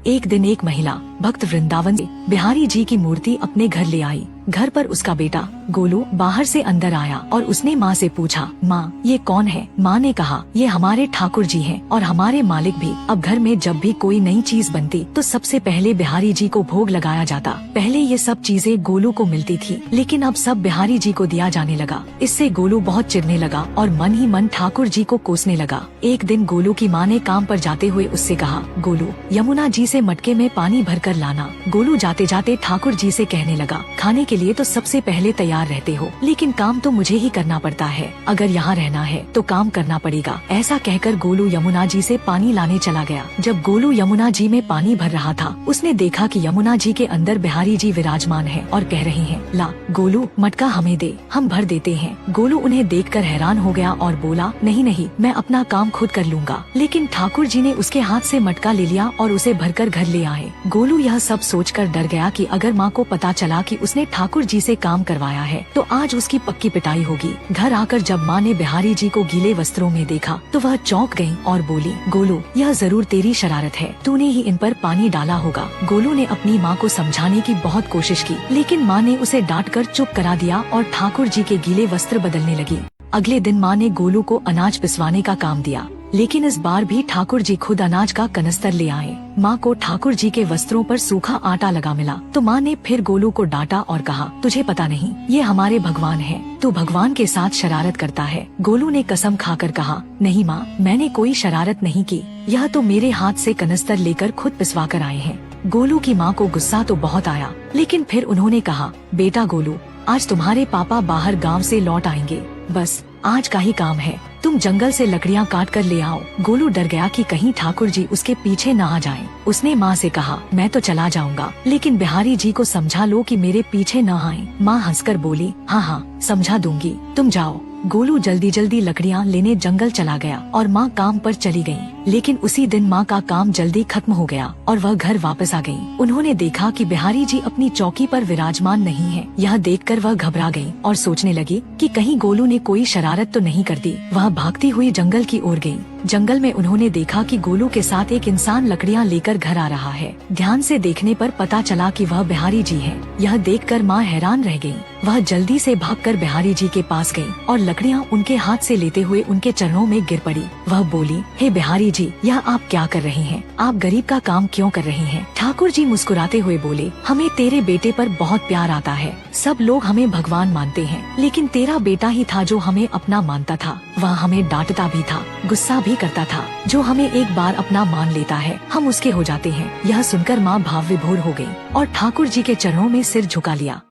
एक दिन एक महिला भक्त वृंदावन से बिहारी जी की मूर्ति अपने घर ले आई। घर पर उसका बेटा गोलू बाहर से अंदर आया और उसने माँ से पूछा, माँ ये कौन है? माँ ने कहा, ये हमारे ठाकुर जी हैं और हमारे मालिक भी। अब घर में जब भी कोई नई चीज बनती तो सबसे पहले बिहारी जी को भोग लगाया जाता। पहले ये सब चीजें गोलू को मिलती थी, लेकिन अब सब बिहारी जी को दिया जाने लगा। इससे गोलू बहुत चिढ़ने लगा और मन ही मन ठाकुर जी को कोसने लगा। एक दिन गोलू की माँ ने काम पर जाते हुए उससे कहा, गोलू यमुना जी से मटके में पानी भर कर लाना। गोलू जाते जाते ठाकुर जी से कहने लगा, खाने के लिए तो सबसे पहले तैयार रहते हो, लेकिन काम तो मुझे ही करना पड़ता है। अगर यहाँ रहना है तो काम करना पड़ेगा। ऐसा कहकर गोलू यमुना जी से पानी लाने चला गया। जब गोलू यमुना जी में पानी भर रहा था, उसने देखा कि यमुना जी के अंदर बिहारी जी विराजमान है और कह रहे हैं, ला गोलू मटका हमें दे, हम भर देते हैं। गोलू उन्हें देखकर हैरान हो गया और बोला, नहीं नहीं, मैं अपना काम खुद कर लूंगा। लेकिन ठाकुर जी ने उसके हाथ से मटका ले लिया और उसे भरकर घर ले आए। गोलू यह सब सोचकर डर गया कि अगर माँ को पता चला कि उसने ठाकुर जी से काम करवाया है तो आज उसकी पक्की पिटाई होगी। घर आकर जब माँ ने बिहारी जी को गीले वस्त्रों में देखा तो वह चौंक गयी और बोली, गोलू यह जरूर तेरी शरारत है, तूने ही इन पर पानी डाला होगा। गोलू ने अपनी माँ को समझाने की बहुत कोशिश की, लेकिन माँ ने उसे डांट कर चुप करा दिया और ठाकुर जी के गीले वस्त्र बदलने लगी। अगले दिन माँ ने गोलू को अनाज पिसवाने का काम दिया, लेकिन इस बार भी ठाकुर जी खुद अनाज का कनस्तर ले आए। माँ को ठाकुर जी के वस्त्रों पर सूखा आटा लगा मिला तो माँ ने फिर गोलू को डांटा और कहा, तुझे पता नहीं, ये हमारे भगवान हैं, तू भगवान के साथ शरारत करता है। गोलू ने कसम खाकर कहा, नहीं माँ, मैंने कोई शरारत नहीं की, यह तो मेरे हाथ से कनस्तर लेकर खुद पिसवा कर आए हैं। गोलू की माँ को गुस्सा तो बहुत आया, लेकिन फिर उन्होंने कहा, बेटा गोलू, आज तुम्हारे पापा बाहर गाँव से लौट आएंगे, बस आज का ही काम है, तुम जंगल से लकड़ियाँ काट कर ले आओ। गोलू डर गया कि कहीं ठाकुर जी उसके पीछे न आ जाएं। उसने माँ से कहा, मैं तो चला जाऊंगा, लेकिन बिहारी जी को समझा लो कि मेरे पीछे न आए। माँ हंसकर बोली, हाँ हाँ समझा दूंगी, तुम जाओ। गोलू जल्दी जल्दी लकड़ियाँ लेने जंगल चला गया और माँ काम पर चली गयी। लेकिन उसी दिन माँ का काम जल्दी खत्म हो गया और वह घर वापस आ गयी। उन्होंने देखा कि बिहारी जी अपनी चौकी पर विराजमान नहीं है। यह देखकर वह घबरा गयी और सोचने लगी कि कहीं गोलू ने कोई शरारत तो नहीं कर दी। वह भागती हुई जंगल की ओर गयी। जंगल में उन्होंने देखा कि गोलू के साथ एक इंसान लकड़ियाँ लेकर घर आ रहा है। ध्यान से देखने पर पता चला कि वह बिहारी जी है। यह देखकर माँ हैरान रह गयी। वह जल्दी से भागकर बिहारी जी के पास गयी और लकड़ियाँ उनके हाथ से लेते हुए उनके चरणों में गिर पड़ी। वह बोली, हे बिहारी जी, यह आप क्या कर रहे हैं? आप गरीब का काम क्यों कर रहे हैं? ठाकुर जी मुस्कुराते हुए बोले, हमें तेरे बेटे पर बहुत प्यार आता है। सब लोग हमें भगवान मानते हैं, लेकिन तेरा बेटा ही था जो हमें अपना मानता था। वह हमें डांटता भी था, गुस्सा भी करता था। जो हमें एक बार अपना मान लेता है, हम उसके हो जाते हैं। यह सुनकर माँ भाव विभोर हो गयी और ठाकुर जी के चरणों में सिर झुका लिया।